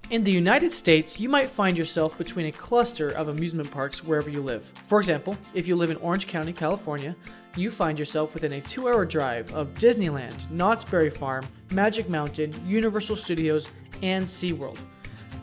In the United States, you might find yourself between a cluster of amusement parks wherever you live. For example, if you live in Orange County, California, you find yourself within a 2-hour drive of Disneyland, Knott's Berry Farm, Magic Mountain, Universal Studios, and SeaWorld.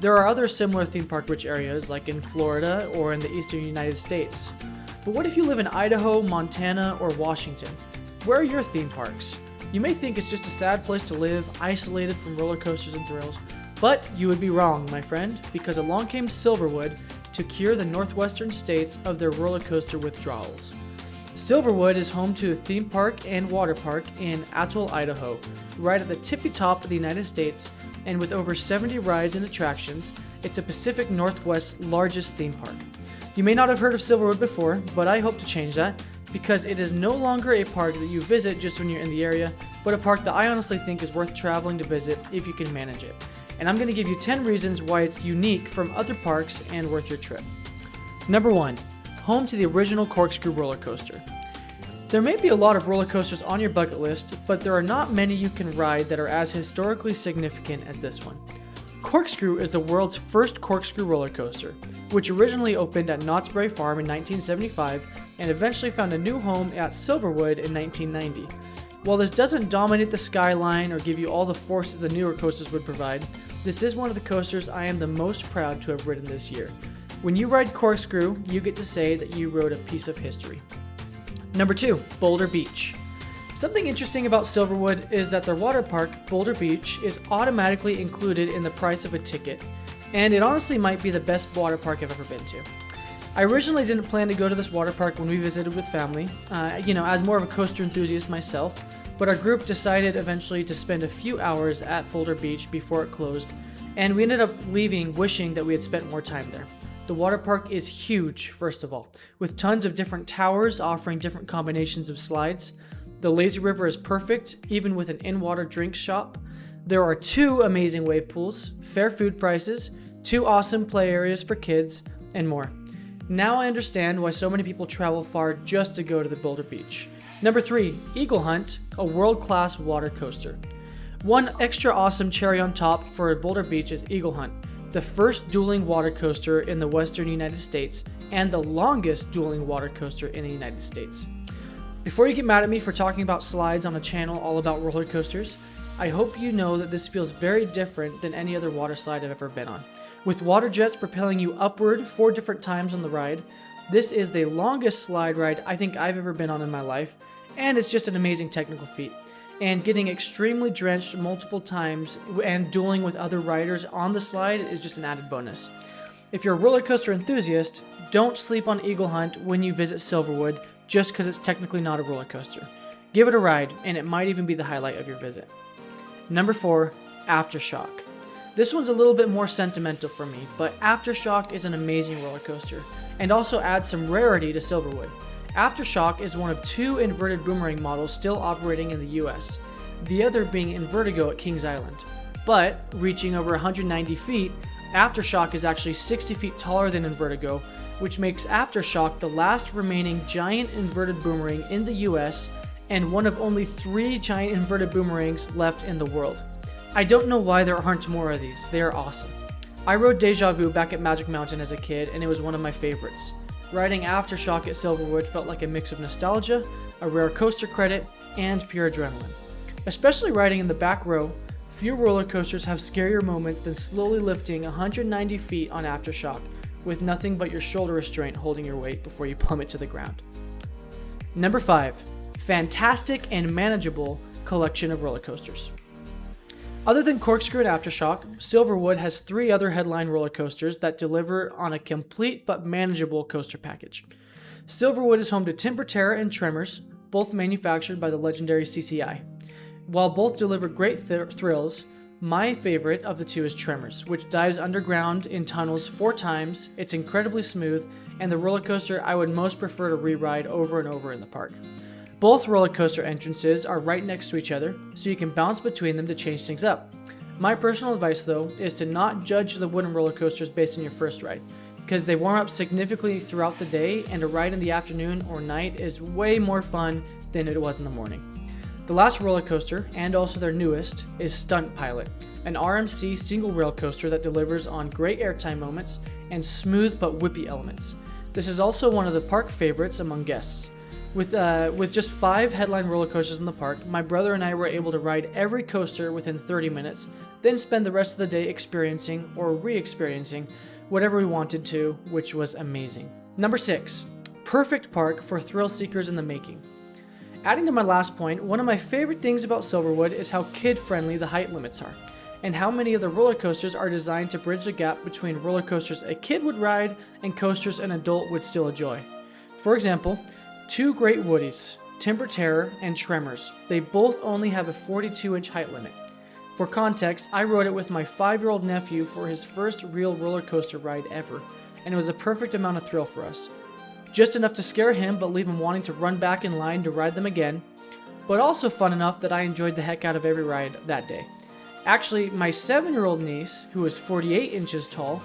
There are other similar theme park-rich areas like in Florida or in the eastern United States. But what if you live in Idaho, Montana, or Washington? Where are your theme parks? You may think it's just a sad place to live, isolated from roller coasters and thrills, but you would be wrong, my friend, because along came Silverwood to cure the northwestern states of their roller coaster withdrawals. Silverwood is home to a theme park and water park in Atoll, Idaho, right at the tippy top of the United States, and with over 70 rides and attractions, it's a Pacific Northwest's largest theme park. You may not have heard of Silverwood before, but I hope to change that, because it is no longer a park that you visit just when you're in the area, but a park that I honestly think is worth traveling to visit if you can manage it. And I'm going to give you 10 reasons why it's unique from other parks and worth your trip. Number 1. Home to the original Corkscrew roller coaster. There may be a lot of roller coasters on your bucket list, but there are not many you can ride that are as historically significant as this one. Corkscrew is the world's first corkscrew roller coaster, which originally opened at Knott's Berry Farm in 1975 and eventually found a new home at Silverwood in 1990. While this doesn't dominate the skyline or give you all the forces the newer coasters would provide, this is one of the coasters I am the most proud to have ridden this year. When you ride Corkscrew, you get to say that you rode a piece of history. Number 2, Boulder Beach. Something interesting about Silverwood is that their water park, Boulder Beach, is automatically included in the price of a ticket, and it honestly might be the best water park I've ever been to. I originally didn't plan to go to this water park when we visited with family, as more of a coaster enthusiast myself, but our group decided eventually to spend a few hours at Boulder Beach before it closed, and we ended up leaving wishing that we had spent more time there. The water park is huge, first of all, with tons of different towers offering different combinations of slides. The lazy river is perfect, even with an in-water drinks shop. There are 2 amazing wave pools, fair food prices, 2 awesome play areas for kids, and more. Now I understand why so many people travel far just to go to the Boulder Beach. Number 3, Eagle Hunt, a world-class water coaster. One extra awesome cherry on top for Boulder Beach is Eagle Hunt, the first dueling water coaster in the western United States and the longest dueling water coaster in the United States. Before you get mad at me for talking about slides on a channel all about roller coasters, I hope you know that this feels very different than any other water slide I've ever been on. With water jets propelling you upward 4 different times on the ride, this is the longest slide ride I think I've ever been on in my life, and it's just an amazing technical feat. And getting extremely drenched multiple times and dueling with other riders on the slide is just an added bonus. If you're a roller coaster enthusiast, don't sleep on Eagle Hunt when you visit Silverwood just because it's technically not a roller coaster. Give it a ride, and it might even be the highlight of your visit. Number 4, Aftershock. This one's a little bit more sentimental for me, but Aftershock is an amazing roller coaster, and also adds some rarity to Silverwood. Aftershock is one of 2 inverted Boomerang models still operating in the US, the other being in Vertigo at Kings Island. But, reaching over 190 feet, Aftershock is actually 60 feet taller than in Vertigo, which makes Aftershock the last remaining giant inverted boomerang in the US and one of only 3 giant inverted boomerangs left in the world. I don't know why there aren't more of these, they are awesome. I rode Deja Vu back at Magic Mountain as a kid, and it was one of my favorites. Riding Aftershock at Silverwood felt like a mix of nostalgia, a rare coaster credit, and pure adrenaline. Especially riding in the back row, few roller coasters have scarier moments than slowly lifting 190 feet on Aftershock with nothing but your shoulder restraint holding your weight before you plummet to the ground. Number 5, fantastic and manageable collection of roller coasters. Other than Corkscrew and Aftershock, Silverwood has 3 other headline roller coasters that deliver on a complete but manageable coaster package. Silverwood is home to Timber Terror and Tremors, both manufactured by the legendary CCI. While both deliver great thrills, my favorite of the 2 is Tremors, which dives underground in tunnels 4 times, it's incredibly smooth, and the roller coaster I would most prefer to re-ride over and over in the park. Both roller coaster entrances are right next to each other, so you can bounce between them to change things up. My personal advice, though, is to not judge the wooden roller coasters based on your first ride, because they warm up significantly throughout the day, and a ride in the afternoon or night is way more fun than it was in the morning. The last roller coaster, and also their newest, is Stunt Pilot, an RMC single rail coaster that delivers on great airtime moments and smooth but whippy elements. This is also one of the park favorites among guests. With just 5 headline roller coasters in the park, my brother and I were able to ride every coaster within 30 minutes, then spend the rest of the day experiencing or re-experiencing whatever we wanted to, which was amazing. Number 6, perfect park for thrill seekers in the making. Adding to my last point, one of my favorite things about Silverwood is how kid-friendly the height limits are, and how many of the roller coasters are designed to bridge the gap between roller coasters a kid would ride and coasters an adult would still enjoy. For example, 2 Great Woodies, Timber Terror and Tremors, they both only have a 42-inch height limit. For context, I rode it with my 5-year-old nephew for his first real roller coaster ride ever, and it was a perfect amount of thrill for us. Just enough to scare him but leave him wanting to run back in line to ride them again, but also fun enough that I enjoyed the heck out of every ride that day. Actually, my 7-year-old niece, who is 48 inches tall,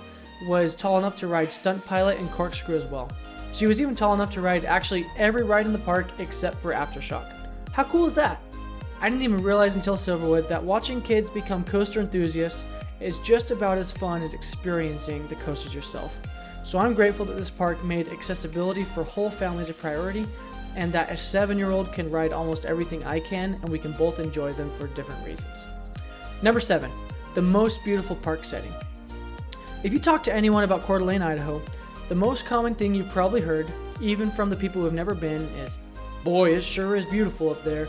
was tall enough to ride Stunt Pilot and Corkscrew as well. She was even tall enough to ride actually every ride in the park except for Aftershock. How cool is that? I didn't even realize until Silverwood that watching kids become coaster enthusiasts is just about as fun as experiencing the coasters yourself. So I'm grateful that this park made accessibility for whole families a priority, and that a 7-year-old can ride almost everything I can, and we can both enjoy them for different reasons. Number 7, the most beautiful park setting. If you talk to anyone about Coeur d'Alene, Idaho, the most common thing you've probably heard, even from the people who have never been, is, "Boy, it sure is beautiful up there."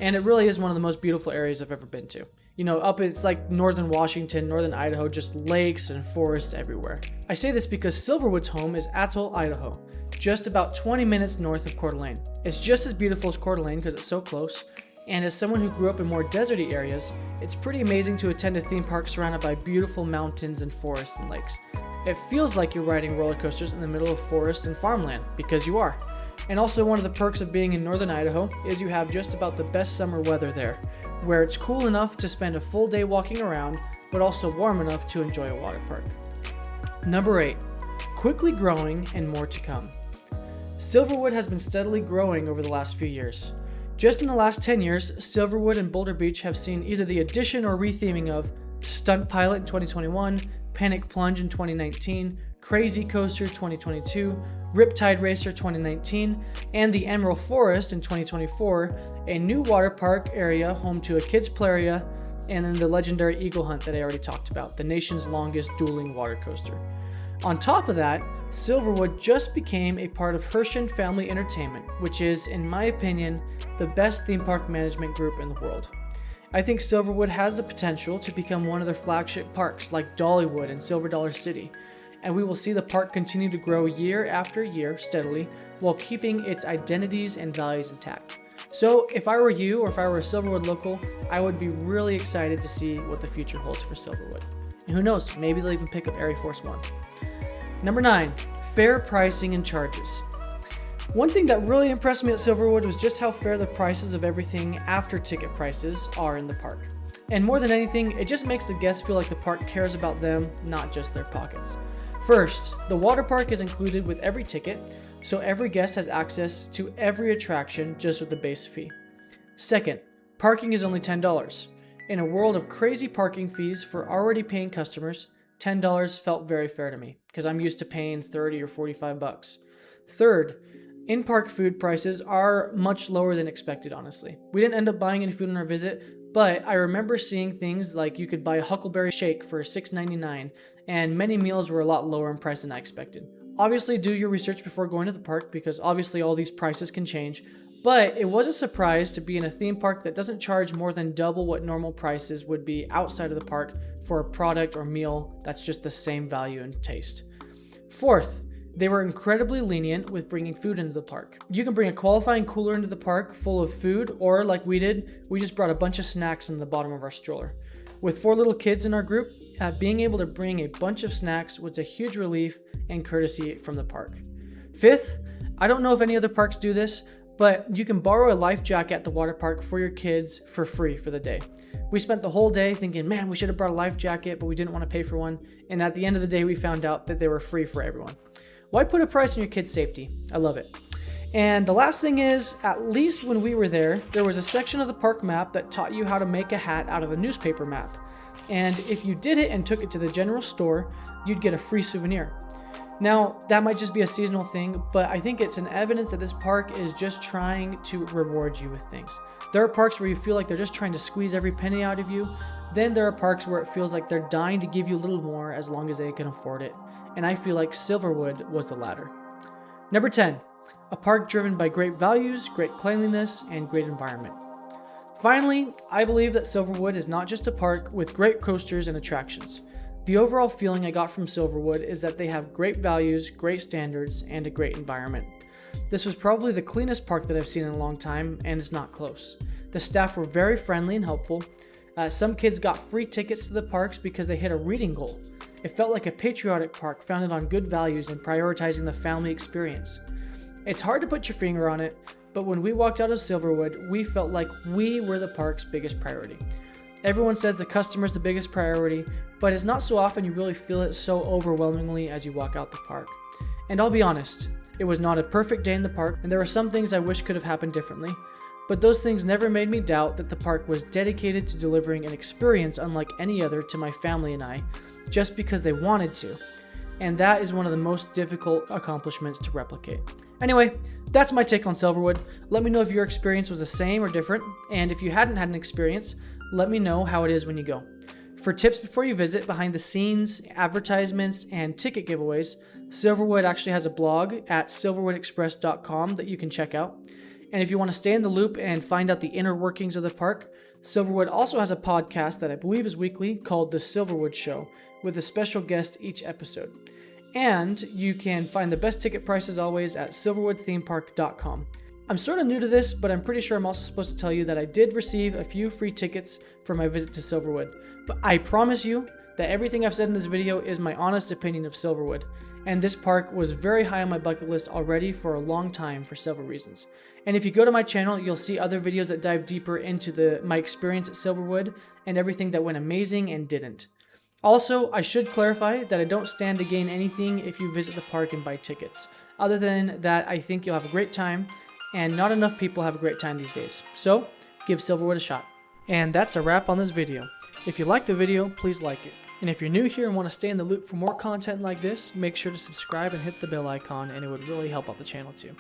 And it really is one of the most beautiful areas I've ever been to. You know, it's like northern Washington, northern Idaho, just lakes and forests everywhere. I say this because Silverwood's home is Atoll, Idaho, just about 20 minutes north of Coeur d'Alene. It's just as beautiful as Coeur d'Alene because it's so close, and as someone who grew up in more deserty areas, it's pretty amazing to attend a theme park surrounded by beautiful mountains and forests and lakes. It feels like you're riding roller coasters in the middle of forest and farmland, because you are. And also one of the perks of being in northern Idaho is you have just about the best summer weather there, where it's cool enough to spend a full day walking around, but also warm enough to enjoy a water park. Number 8, quickly growing and more to come. Silverwood has been steadily growing over the last few years. Just in the last 10 years, Silverwood and Boulder Beach have seen either the addition or retheming of Stunt Pilot in 2021, Panic Plunge in 2019, Crazy Coaster 2022, Riptide Racer 2019, and the Emerald Forest in 2024, a new water park area home to a kids play area, and then the legendary Eagle Hunt that I already talked about, the nation's longest dueling water coaster. On top of that, Silverwood just became a part of Herschend Family Entertainment, which is, in my opinion, the best theme park management group in the world. I think Silverwood has the potential to become one of their flagship parks like Dollywood and Silver Dollar City, and we will see the park continue to grow year after year steadily while keeping its identities and values intact. So if I were you, or if I were a Silverwood local, I would be really excited to see what the future holds for Silverwood. And who knows, maybe they'll even pick up Air Force One. Number 9, fair pricing and charges. One thing that really impressed me at Silverwood was just how fair the prices of everything after ticket prices are in the park. And more than anything, it just makes the guests feel like the park cares about them, not just their pockets. First, the water park is included with every ticket, so every guest has access to every attraction just with the base fee. Second, parking is only $10. In a world of crazy parking fees for already paying customers, $10 felt very fair to me because I'm used to paying $30 or $45. Third, in-park food prices are much lower than expected, honestly. We didn't end up buying any food on our visit, but I remember seeing things like you could buy a Huckleberry Shake for $6.99, and many meals were a lot lower in price than I expected. Obviously, do your research before going to the park because obviously all these prices can change, but it was a surprise to be in a theme park that doesn't charge more than double what normal prices would be outside of the park for a product or meal that's just the same value and taste. Fourth, they were incredibly lenient with bringing food into the park. You can bring a qualifying cooler into the park full of food, or like we did, we just brought a bunch of snacks in the bottom of our stroller. With 4 little kids in our group, being able to bring a bunch of snacks was a huge relief and courtesy from the park. Fifth, I don't know if any other parks do this, but you can borrow a life jacket at the water park for your kids for free for the day. We spent the whole day thinking, man, we should have brought a life jacket, but we didn't want to pay for one. And at the end of the day, we found out that they were free for everyone. Why put a price on your kids' safety? I love it. And the last thing is, at least when we were there was a section of the park map that taught you how to make a hat out of a newspaper map. And if you did it and took it to the general store, you'd get a free souvenir. Now, that might just be a seasonal thing, but I think it's an evidence that this park is just trying to reward you with things. There are parks where you feel like they're just trying to squeeze every penny out of you. Then there are parks where it feels like they're dying to give you a little more as long as they can afford it. And I feel like Silverwood was the latter. Number 10, a park driven by great values, great cleanliness, and great environment. Finally, I believe that Silverwood is not just a park with great coasters and attractions. The overall feeling I got from Silverwood is that they have great values, great standards, and a great environment. This was probably the cleanest park that I've seen in a long time, and it's not close. The staff were very friendly and helpful. Some kids got free tickets to the parks because they hit a reading goal. It felt like a patriotic park founded on good values and prioritizing the family experience. It's hard to put your finger on it, but when we walked out of Silverwood, we felt like we were the park's biggest priority. Everyone says the customer's the biggest priority, but it's not so often you really feel it so overwhelmingly as you walk out the park. And I'll be honest, it was not a perfect day in the park, and there were some things I wish could have happened differently, but those things never made me doubt that the park was dedicated to delivering an experience unlike any other to my family and I, just because they wanted to. And that is one of the most difficult accomplishments to replicate. Anyway, that's my take on Silverwood. Let me know if your experience was the same or different, and if you hadn't had an experience, let me know how it is when you go. For tips before you visit, behind the scenes, advertisements, and ticket giveaways, Silverwood actually has a blog at silverwoodexpress.com that you can check out. And if you want to stay in the loop and find out the inner workings of the park, Silverwood also has a podcast that I believe is weekly called The Silverwood Show, with a special guest each episode. And you can find the best ticket prices always at silverwoodthemepark.com. I'm sort of new to this, but I'm pretty sure I'm also supposed to tell you that I did receive a few free tickets for my visit to Silverwood. But I promise you that everything I've said in this video is my honest opinion of Silverwood. And this park was very high on my bucket list already for a long time for several reasons. And if you go to my channel, you'll see other videos that dive deeper into my experience at Silverwood and everything that went amazing and didn't. Also, I should clarify that I don't stand to gain anything if you visit the park and buy tickets. Other than that, I think you'll have a great time, and not enough people have a great time these days. So, give Silverwood a shot. And that's a wrap on this video. If you liked the video, please like it. And if you're new here and want to stay in the loop for more content like this, make sure to subscribe and hit the bell icon, and it would really help out the channel too.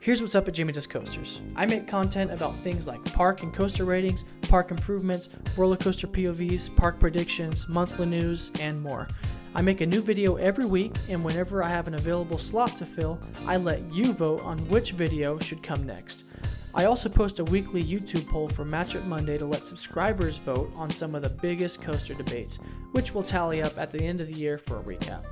Here's what's up at Jimmy Does Coasters. I make content about things like park and coaster ratings, park improvements, roller coaster POVs, park predictions, monthly news, and more. I make a new video every week, and whenever I have an available slot to fill, I let you vote on which video should come next. I also post a weekly YouTube poll for Matchup Monday to let subscribers vote on some of the biggest coaster debates, which will tally up at the end of the year for a recap.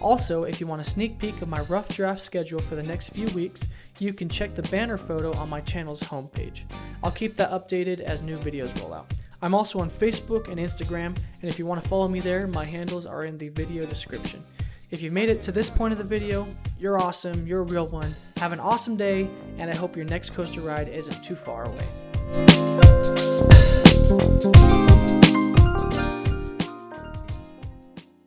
Also, if you want a sneak peek of my rough draft schedule for the next few weeks, you can check the banner photo on my channel's homepage. I'll keep that updated as new videos roll out. I'm also on Facebook and Instagram, and if you want to follow me there, my handles are in the video description. If you've made it to this point of the video, you're awesome, you're a real one. Have an awesome day, and I hope your next coaster ride isn't too far away.